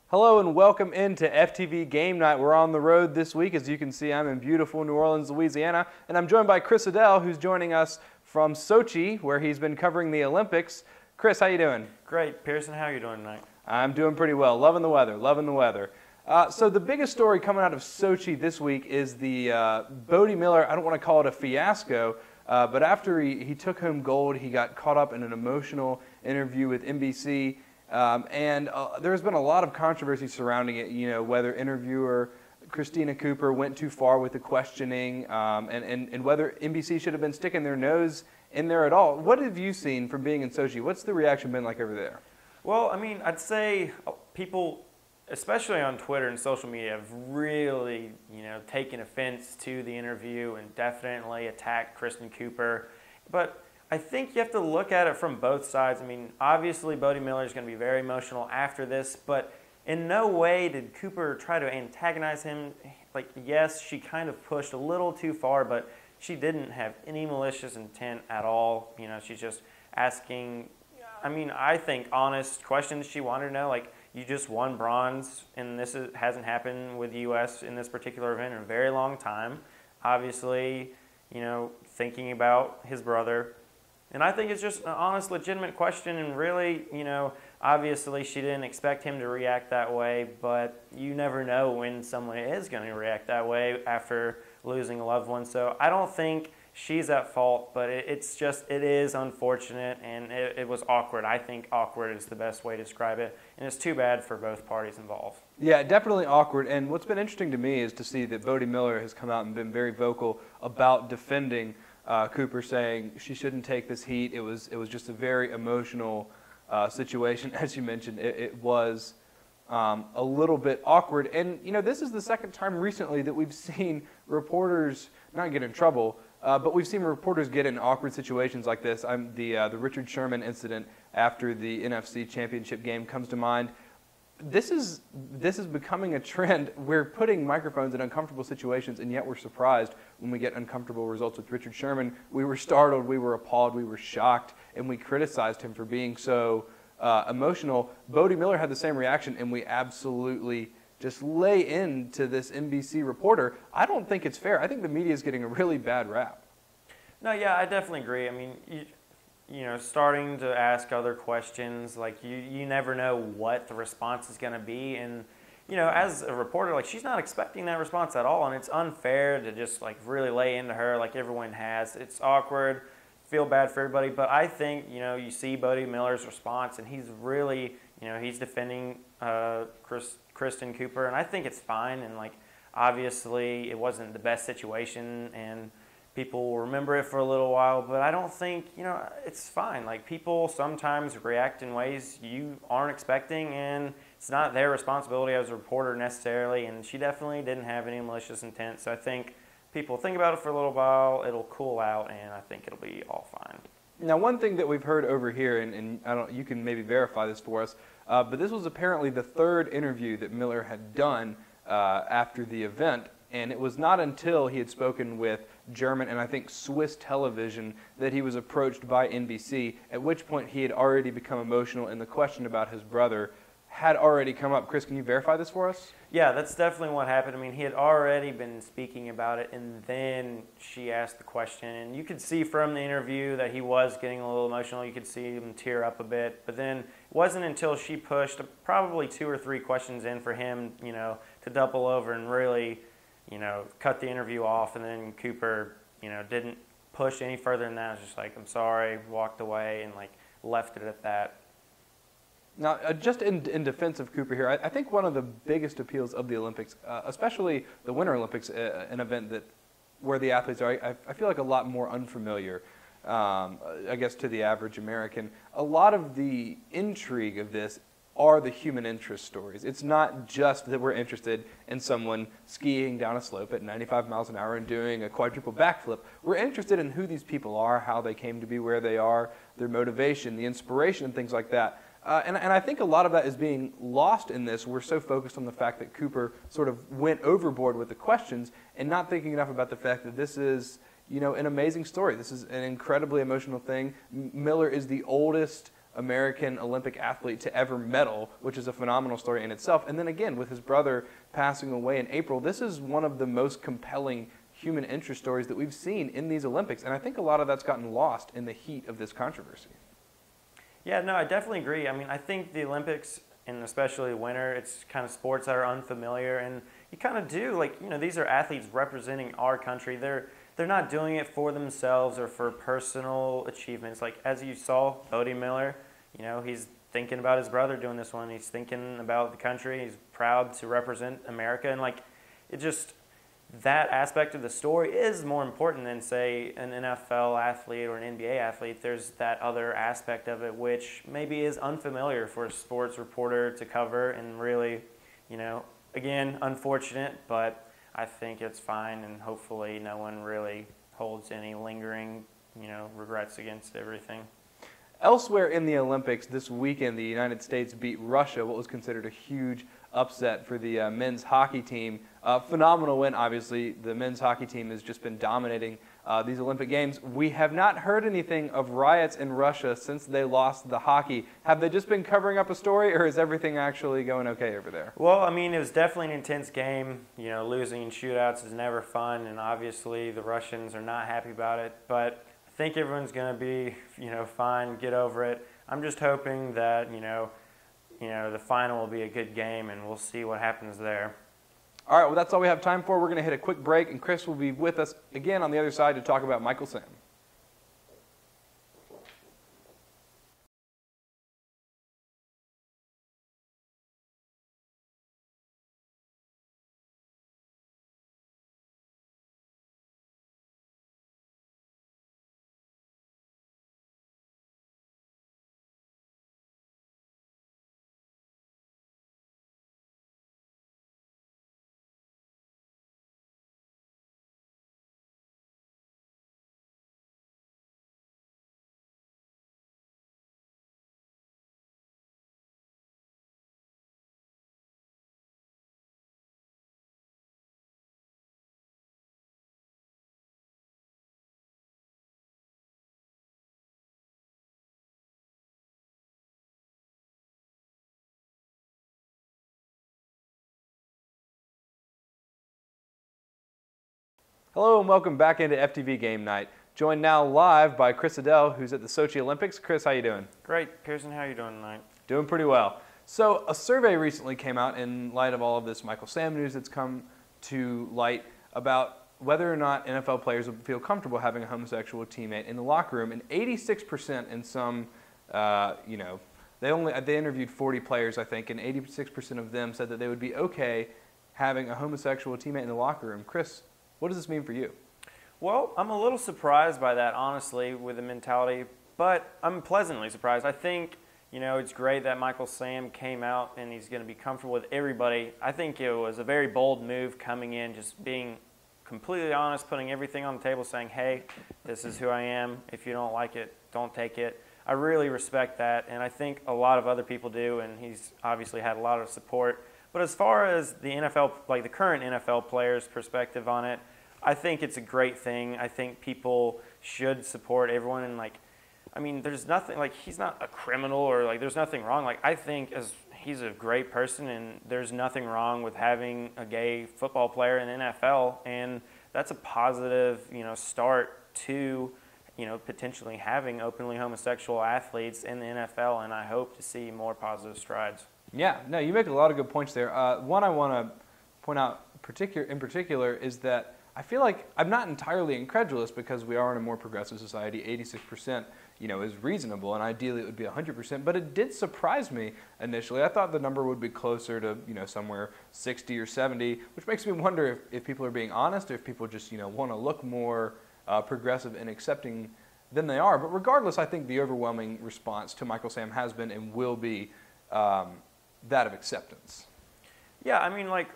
Hello and welcome into FTV Game Night. We're on the road this week. As you can see, I'm in beautiful New Orleans, Louisiana, and I'm joined by Chris Edel, who's joining us from Sochi, where he's been covering the Olympics. Chris, how you doing? Great. Pearson, how are you doing tonight? I'm doing pretty well. Loving the weather, loving the weather. So the biggest story coming out of Sochi this week is the Bode Miller, I don't want to call it a fiasco, but after he took home gold, he got caught up in an emotional interview with NBC. There's been a lot of controversy surrounding it, whether interviewer Christina Cooper went too far with the questioning and whether NBC should have been sticking their nose in there at all. What have you seen from being in Sochi? What's the reaction been like over there? Well, I mean, I'd say people, especially on Twitter and social media, have really, taken offense to the interview and definitely attacked Christina Cooper. But I think you have to look at it from both sides. I mean, obviously Bode Miller is going to be very emotional after this, but in no way did Cooper try to antagonize him. Like, yes, she kind of pushed a little too far, but she didn't have any malicious intent at all. She's just asking, I think honest questions. She wanted to know, like, you just won bronze, and this hasn't happened with the U.S. in this particular event in a very long time. Obviously, thinking about his brother. And I think it's just an honest, legitimate question, and really, obviously she didn't expect him to react that way, but you never know when someone is going to react that way after losing a loved one. So I don't think she's at fault, but it is unfortunate, and it was awkward. I think awkward is the best way to describe it, and it's too bad for both parties involved. Yeah, definitely awkward, and what's been interesting to me is to see that Bode Miller has come out and been very vocal about defending Cooper, saying she shouldn't take this heat. It was just a very emotional situation. As you mentioned, it was a little bit awkward. And, this is the second time recently that we've seen reporters not get in trouble, but we've seen reporters get in awkward situations like this. The Richard Sherman incident after the NFC Championship game comes to mind. This is becoming a trend. We're putting microphones in uncomfortable situations, and yet we're surprised when we get uncomfortable results with Richard Sherman. We were startled, we were appalled, we were shocked, and we criticized him for being so emotional. Bode Miller had the same reaction, and we absolutely just lay into this NBC reporter. I don't think it's fair. I think the media is getting a really bad rap. No, yeah, I definitely agree. I mean, starting to ask other questions, like you never know what the response is going to be. And, as a reporter, like, she's not expecting that response at all. And it's unfair to just, like, really lay into her like everyone has. It's awkward, feel bad for everybody. But I think, you see Bode Miller's response, and he's really, he's defending Christina Cooper. And I think it's fine. And, like, obviously it wasn't the best situation, and people will remember it for a little while, but I don't think, it's fine. Like, people sometimes react in ways you aren't expecting, and it's not their responsibility as a reporter necessarily, and she definitely didn't have any malicious intent. So I think people think about it for a little while, it'll cool out, and I think it'll be all fine. Now, one thing that we've heard over here, and you can maybe verify this for us, but this was apparently the third interview that Miller had done after the event. And it was not until he had spoken with German and I think Swiss television that he was approached by NBC, at which point he had already become emotional, and the question about his brother had already come up. Chris, can you verify this for us? Yeah, that's definitely what happened. I mean, he had already been speaking about it, and then she asked the question. And you could see from the interview that he was getting a little emotional. You could see him tear up a bit. But then it wasn't until she pushed probably 2 or 3 questions in for him, to double over and really cut the interview off, and then Cooper, didn't push any further than that. It was just like, I'm sorry, walked away, and, like, left it at that. Now, just in defense of Cooper here, I think one of the biggest appeals of the Olympics, especially the Winter Olympics, an event where the athletes are, I feel like, a lot more unfamiliar, I guess, to the average American. A lot of the intrigue of this are the human interest stories. It's not just that we're interested in someone skiing down a slope at 95 miles an hour and doing a quadruple backflip. We're interested in who these people are, how they came to be where they are, their motivation, the inspiration, and things like that. And I think a lot of that is being lost in this. We're so focused on the fact that Cooper sort of went overboard with the questions and not thinking enough about the fact that this is, an amazing story. This is an incredibly emotional thing. Miller is the oldest American Olympic athlete to ever medal, which is a phenomenal story in itself. And then again, with his brother passing away in April, this is one of the most compelling human interest stories that we've seen in these Olympics. And I think a lot of that's gotten lost in the heat of this controversy. Yeah, no, I definitely agree. I mean, I think the Olympics, and especially winter, it's kind of sports that are unfamiliar, and you kind of do, like, you know, these are athletes representing our country. They're not doing it for themselves or for personal achievements. Like, as you saw, Bode Miller, you know, he's thinking about his brother doing this one. He's thinking about the country. He's proud to represent America, and like, it just, that aspect of the story is more important than, say, an NFL athlete or an NBA athlete. There's that other aspect of it which maybe is unfamiliar for a sports reporter to cover, and really, you know, again, unfortunate, but I think it's fine, and hopefully no one really holds any lingering, you know, regrets against everything. Elsewhere in the Olympics this weekend, the United States beat Russia, what was considered a huge upset for the men's hockey team. Phenomenal win, obviously. The men's hockey team has just been dominating these Olympic Games. We have not heard anything of riots in Russia since they lost the hockey. Have they just been covering up a story, or is everything actually going okay over there? Well, I mean, it was definitely an intense game. You know, losing in shootouts is never fun, and obviously the Russians are not happy about it. But I think everyone's going to be, you know, fine, get over it. I'm just hoping that, you know, the final will be a good game, and we'll see what happens there. All right, well, that's all we have time for. We're going to hit a quick break, and Chris will be with us again on the other side to talk about Michael Sam. Hello and welcome back into FTV Game Night. Joined now live by Chris Edel, who's at the Sochi Olympics. Chris, how you doing? Great. Pearson, how are you doing tonight? Doing pretty well. So a survey recently came out in light of all of this Michael Sam news that's come to light about whether or not NFL players would feel comfortable having a homosexual teammate in the locker room. And 86% in some, they interviewed 40 players, I think, and 86% of them said that they would be okay having a homosexual teammate in the locker room. Chris, what does this mean for you? Well, I'm a little surprised by that, honestly, with the mentality, but I'm pleasantly surprised. I think, you know, it's great that Michael Sam came out and he's going to be comfortable with everybody. I think it was a very bold move coming in, just being completely honest, putting everything on the table, saying, hey, this is who I am. If you don't like it, don't take it. I really respect that, and I think a lot of other people do, and he's obviously had a lot of support. But as far as the NFL, like the current NFL players' perspective on it, I think it's a great thing. I think people should support everyone, and like, I mean, there's nothing, like, he's not a criminal, or like, there's nothing wrong. Like, I think he's a great person, and there's nothing wrong with having a gay football player in the NFL, and that's a positive, you know, start to, you know, potentially having openly homosexual athletes in the NFL, and I hope to see more positive strides. Yeah, no, you make a lot of good points there. One I want to point out in particular is that I feel like I'm not entirely incredulous, because we are in a more progressive society. 86%, you know, is reasonable, and ideally it would be 100%. But it did surprise me initially. I thought the number would be closer to, you know, somewhere 60 or 70, which makes me wonder if people are being honest, or if people just, you know, want to look more progressive and accepting than they are. But regardless, I think the overwhelming response to Michael Sam has been and will be that of acceptance. Yeah, I mean, like,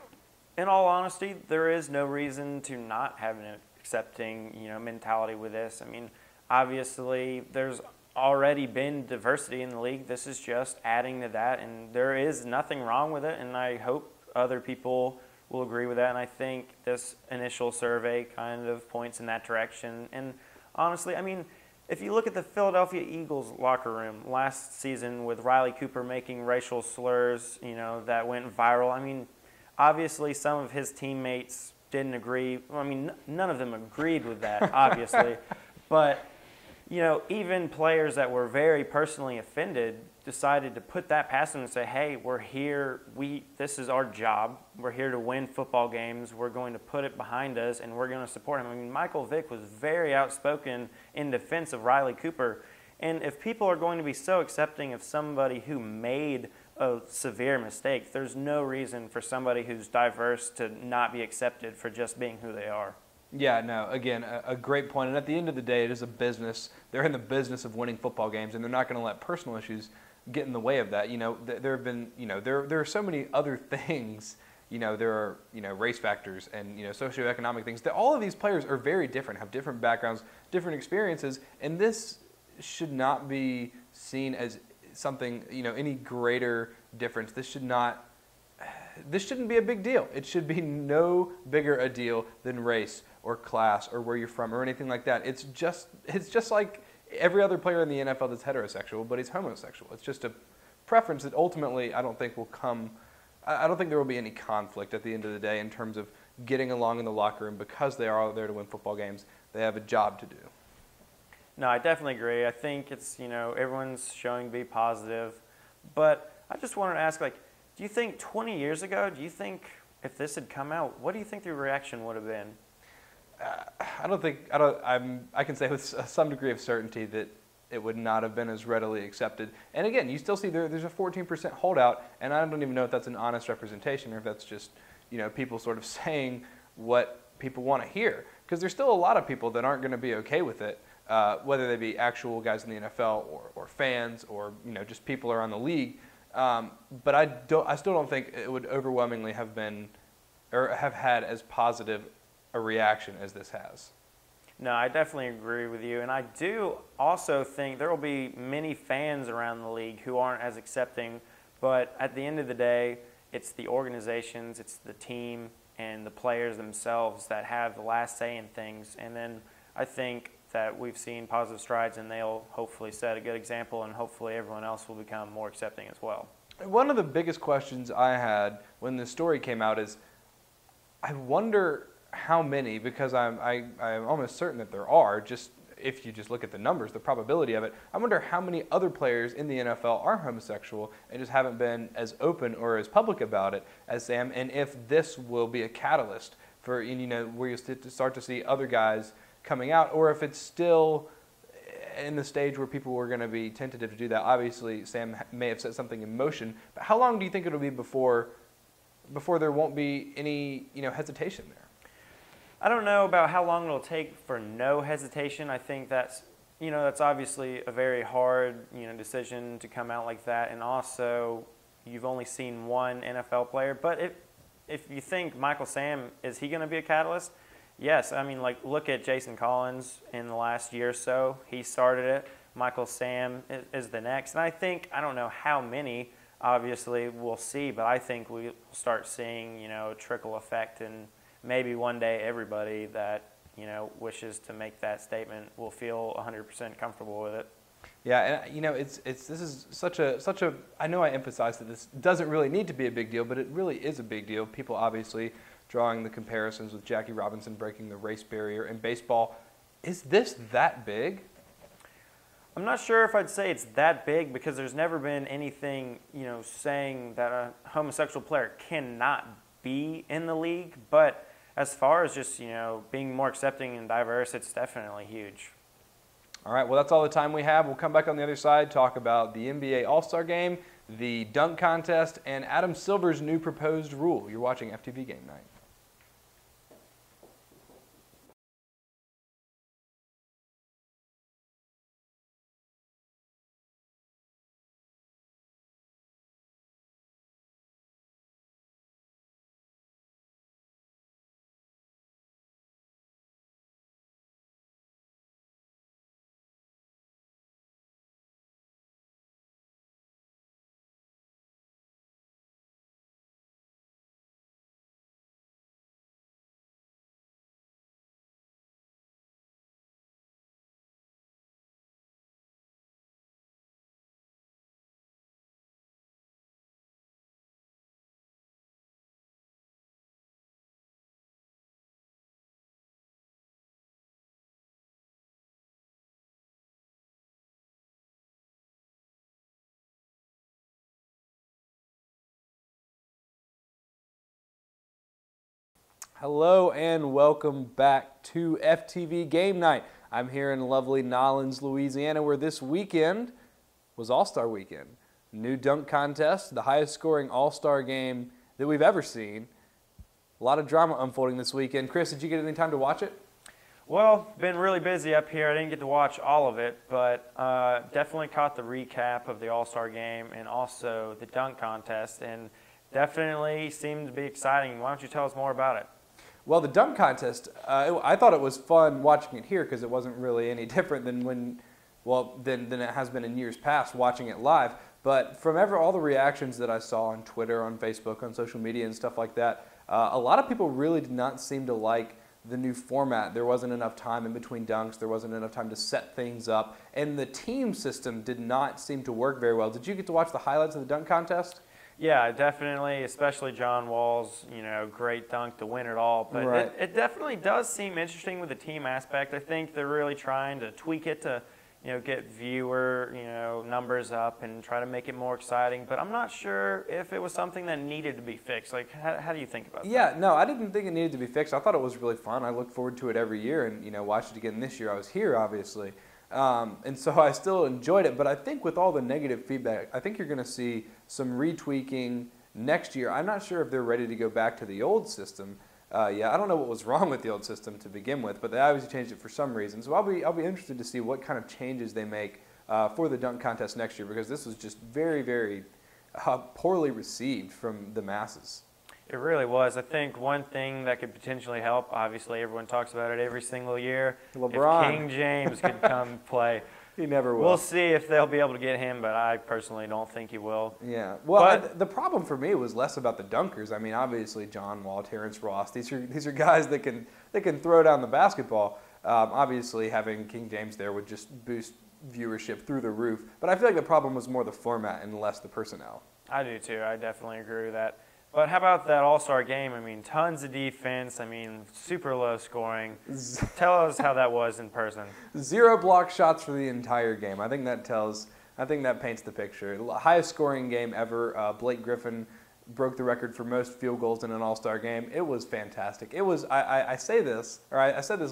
in all honesty, there is no reason to not have an accepting, you know, mentality with this. I mean, obviously, there's already been diversity in the league. This is just adding to that, and there is nothing wrong with it, and I hope other people will agree with that, and I think this initial survey kind of points in that direction. And honestly, I mean, if you look at the Philadelphia Eagles locker room last season with Riley Cooper making racial slurs, that went viral. I mean, obviously some of his teammates didn't agree. Well, I mean, none of them agreed with that, obviously. But, even players that were very personally offended decided to put that past them and say, hey, we're here. This is our job. We're here to win football games. We're going to put it behind us, and we're going to support him. I mean, Michael Vick was very outspoken in defense of Riley Cooper. And if people are going to be so accepting of somebody who made a severe mistake, there's no reason for somebody who's diverse to not be accepted for just being who they are. Yeah, no, again, a great point. And at the end of the day, it is a business. They're in the business of winning football games, and they're not going to let personal issues get in the way of that. There have been, there are so many other things. There are, race factors and, socioeconomic things. That all of these players are very different, have different backgrounds, different experiences, and this should not be seen as something, any greater difference. This shouldn't be a big deal. It should be no bigger a deal than race or class or where you're from or anything like that. It's just like every other player in the NFL that's heterosexual, but he's homosexual. It's just a preference that ultimately I don't think there will be any conflict at the end of the day in terms of getting along in the locker room because they are all there to win football games. They have a job to do. No, I definitely agree. I think it's, everyone's showing to be positive. But I just wanted to ask, do you think 20 years ago, if this had come out, what do you think the reaction would have been? I can say with some degree of certainty that it would not have been as readily accepted. And again, you still see there's a 14% holdout, and I don't even know if that's an honest representation or if that's just, people sort of saying what people want to hear. Because there's still a lot of people that aren't going to be okay with it, whether they be actual guys in the NFL or fans or, just people around the league. But I still don't think it would overwhelmingly have been or have had as positive a reaction as this has. No, I definitely agree with you. And I do also think there will be many fans around the league who aren't as accepting. But at the end of the day, it's the organizations, it's the team, and the players themselves that have the last say in things. And then I think that we've seen positive strides, and they'll hopefully set a good example, and hopefully everyone else will become more accepting as well. One of the biggest questions I had when this story came out is, I wonder how many, because I'm almost certain that there are, just if you just look at the numbers, the probability of it, I wonder how many other players in the NFL are homosexual and just haven't been as open or as public about it as Sam, and if this will be a catalyst for, where you start to see other guys coming out, or if it's still in the stage where people were going to be tentative to do that. Obviously, Sam may have set something in motion, but how long do you think it'll be before there won't be any, hesitation there? I don't know about how long it'll take for no hesitation. I think that's obviously a very hard, decision to come out like that. And also, you've only seen one NFL player. But if you think Michael Sam, is he going to be a catalyst? Yes. I mean, look at Jason Collins in the last year or so. He started it. Michael Sam is the next. And I don't know how many, obviously, we'll see. But I think we'll start seeing, a trickle effect, and maybe one day everybody that wishes to make that statement will feel 100% comfortable with it. Yeah, and this is such a. I know I emphasize that this doesn't really need to be a big deal, but it really is a big deal. People obviously drawing the comparisons with Jackie Robinson breaking the race barrier in baseball. Is this that big? I'm not sure if I'd say it's that big, because there's never been anything saying that a homosexual player cannot be in the league, but as far as just, being more accepting and diverse, it's definitely huge. All right, well, that's all the time we have. We'll come back on the other side, talk about the NBA All-Star Game, the dunk contest, and Adam Silver's new proposed rule. You're watching FTV Game Night. Hello and welcome back to FTV Game Night. I'm here in lovely Nolens, Louisiana, where this weekend was All-Star Weekend. New dunk contest, the highest scoring All-Star game that we've ever seen. A lot of drama unfolding this weekend. Chris, did you get any time to watch it? Well, been really busy up here. I didn't get to watch all of it, but definitely caught the recap of the All-Star game and also the dunk contest, and definitely seemed to be exciting. Why don't you tell us more about it? Well, the dunk contest, I thought it was fun watching it here because it wasn't really any different than than it has been in years past watching it live. But from all the reactions that I saw on Twitter, on Facebook, on social media and stuff like that, a lot of people really did not seem to like the new format. There wasn't enough time in between dunks. There wasn't enough time to set things up. And the team system did not seem to work very well. Did you get to watch the highlights of the dunk contest? Yeah, definitely, especially John Wall's, great dunk to win it all. But right. it definitely does seem interesting with the team aspect. I think they're really trying to tweak it to, get viewer, numbers up and try to make it more exciting. But I'm not sure if it was something that needed to be fixed. Like, how do you think about that? Yeah, no, I didn't think it needed to be fixed. I thought it was really fun. I look forward to it every year and, watched it again this year. I was here, obviously. And so I still enjoyed it, but I think with all the negative feedback, I think you're going to see some retweaking next year. I'm not sure if they're ready to go back to the old system. I don't know what was wrong with the old system to begin with, but they obviously changed it for some reason. So I'll be interested to see what kind of changes they make for the dunk contest next year, because this was just very, very poorly received from the masses. It really was. I think one thing that could potentially help, obviously everyone talks about it every single year, LeBron. if King James could come play. He never will. We'll see if they'll be able to get him, but I personally don't think he will. Yeah. Well, the problem for me was less about the dunkers. I mean, obviously John Wall, Terrence Ross, these are guys that can throw down the basketball. Obviously having King James there would just boost viewership through the roof. But I feel like the problem was more the format and less the personnel. I do too. I definitely agree with that. But how about that All-Star game? I mean, tons of defense. I mean, super low scoring. Tell us how that was in person. 0 block shots for the entire game. I think that paints the picture. Highest scoring game ever. Blake Griffin broke the record for most field goals in an All-Star game. It was fantastic. It was, I said this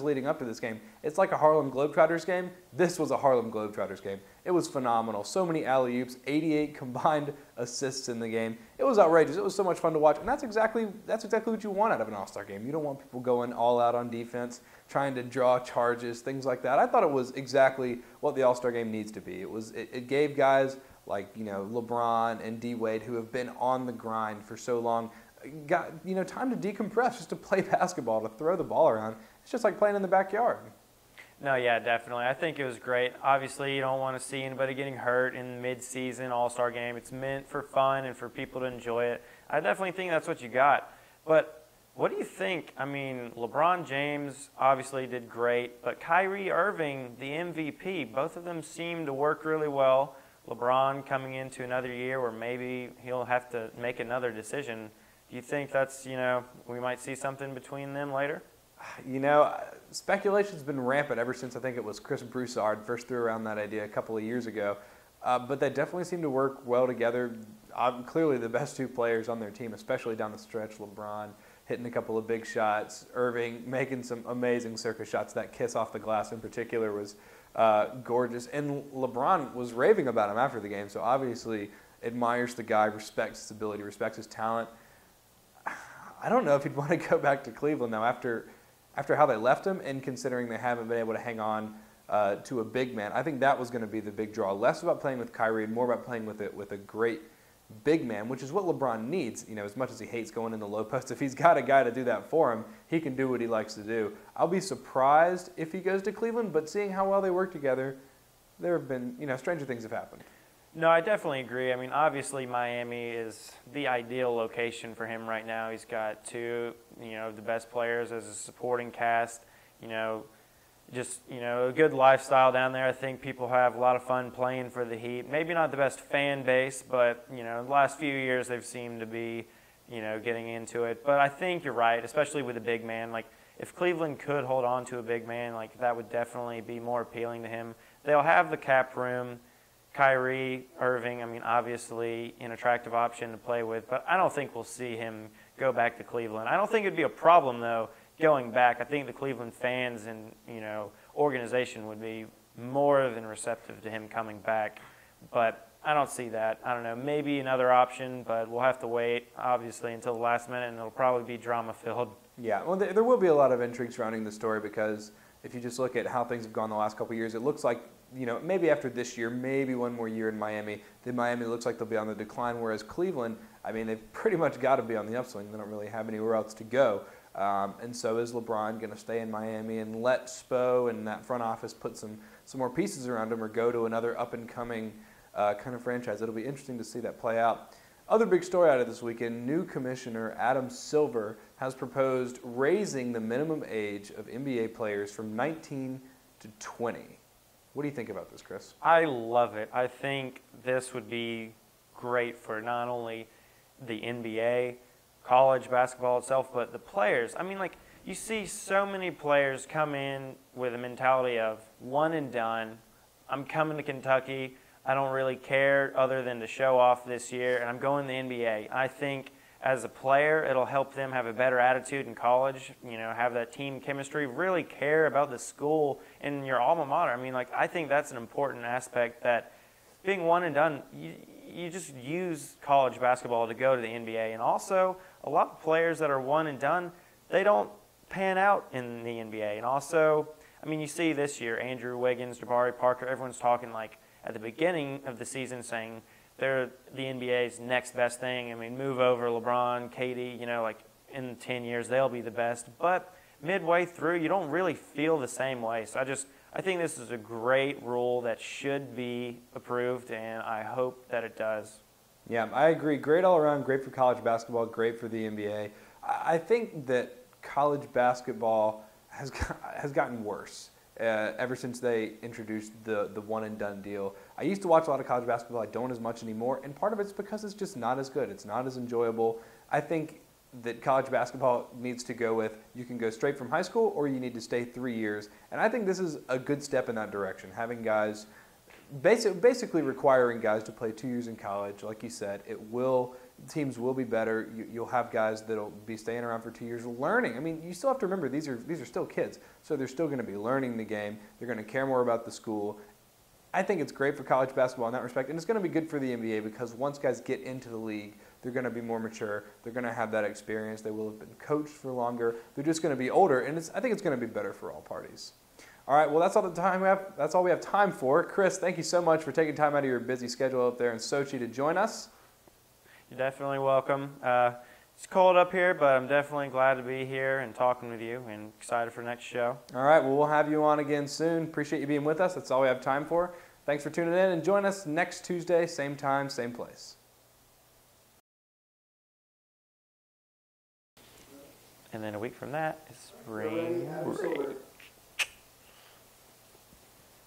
leading up to this game, it's like a Harlem Globetrotters game. This was a Harlem Globetrotters game. It was phenomenal. So many alley-oops, 88 combined assists in the game. It was outrageous. It was so much fun to watch, and that's exactly what you want out of an All-Star game. You don't want people going all out on defense, trying to draw charges, things like that. I thought it was exactly what the All-Star game needs to be. It gave guys like LeBron and D-Wade, who have been on the grind for so long, got time to decompress, just to play basketball, to throw the ball around. It's just like playing in the backyard. No, yeah, definitely. I think it was great. Obviously, you don't want to see anybody getting hurt in mid-season All-Star game. It's meant for fun and for people to enjoy it. I definitely think that's what you got. But what do you think? I mean, LeBron James obviously did great, but Kyrie Irving, the MVP, both of them seemed to work really well. LeBron coming into another year where maybe he'll have to make another decision. Do you think that's, we might see something between them later? Speculation's been rampant ever since I think it was Chris Broussard first threw around that idea a couple of years ago. But they definitely seem to work well together. Clearly the best two players on their team, especially down the stretch. LeBron hitting a couple of big shots. Irving making some amazing circus shots. That kiss off the glass in particular was gorgeous. And LeBron was raving about him after the game, so obviously admires the guy, respects his ability, respects his talent. I don't know if he'd want to go back to Cleveland now after how they left him, and considering they haven't been able to hang on to a big man. I think that was going to be the big draw. Less about playing with Kyrie and more about playing with a great big man, which is what LeBron needs. As much as he hates going in the low post, if he's got a guy to do that for him, he can do what he likes to do. I'll be surprised if he goes to Cleveland, but seeing how well they work together, there have been, stranger things have happened. No, I definitely agree. I mean, obviously Miami is the ideal location for him right now. He's got two, the best players as a supporting cast, just, a good lifestyle down there. I think people have a lot of fun playing for the Heat. Maybe not the best fan base, but, the last few years they've seemed to be, getting into it. But I think you're right, especially with a big man. Like, if Cleveland could hold on to a big man, like, that would definitely be more appealing to him. They'll have the cap room. Kyrie Irving, I mean, obviously an attractive option to play with, but I don't think we'll see him go back to Cleveland. I don't think it'd be a problem, though, going back. I think the Cleveland fans and, organization would be more than receptive to him coming back, but I don't see that. I don't know, maybe another option, but we'll have to wait, obviously, until the last minute, and it'll probably be drama-filled. Yeah, well, there will be a lot of intrigue surrounding the story because if you just look at how things have gone the last couple of years, it looks like, maybe after this year, maybe one more year in Miami, then Miami looks like they'll be on the decline, whereas Cleveland, I mean, they've pretty much got to be on the upswing. They don't really have anywhere else to go. And so is LeBron going to stay in Miami and let Spo and that front office put some more pieces around him or go to another up-and-coming kind of franchise? It'll be interesting to see that play out. Other big story out of this weekend, new commissioner Adam Silver has proposed raising the minimum age of NBA players from 19 to 20. What do you think about this, Chris? I love it. I think this would be great for not only the NBA, college basketball itself, but the players. I mean, you see so many players come in with a mentality of one and done. I'm coming to Kentucky. I don't really care other than to show off this year, and I'm going to the NBA. I think as a player, it'll help them have a better attitude in college, have that team chemistry, really care about the school and your alma mater. I mean, I think that's an important aspect, that being one and done, you just use college basketball to go to the NBA. And also, a lot of players that are one and done, they don't pan out in the NBA. And also, I mean, you see this year, Andrew Wiggins, Jabari Parker, everyone's talking at the beginning of the season saying they're the NBA's next best thing. I mean, move over LeBron, KD, in 10 years they'll be the best. But midway through, you don't really feel the same way. So I think this is a great rule that should be approved, and I hope that it does. Yeah, I agree. Great all around, great for college basketball, great for the NBA. I think that college basketball has gotten worse ever since they introduced the one-and-done deal. I used to watch a lot of college basketball. I don't as much anymore, and part of it's because it's just not as good. It's not as enjoyable. I think that college basketball needs to go with you can go straight from high school or you need to stay 3 years. And I think this is a good step in that direction, having guys basically requiring guys to play 2 years in college. Like you said, teams will be better. You'll have guys that'll be staying around for 2 years learning. I mean, you still have to remember these are still kids, so they're still going to be learning the game. They're going to care more about the school. I think it's great for college basketball in that respect, and it's going to be good for the NBA because once guys get into the league, they're going to be more mature. They're going to have that experience. They will have been coached for longer. They're just going to be older, and I think it's going to be better for all parties. All right, well, that's all the time we have. That's all we have time for. Chris, thank you so much for taking time out of your busy schedule up there in Sochi to join us. You're definitely welcome. It's cold up here, but I'm definitely glad to be here and talking with you and excited for the next show. All right, well, we'll have you on again soon. Appreciate you being with us. That's all we have time for. Thanks for tuning in, and join us next Tuesday, same time, same place. And then a week from that is spring break.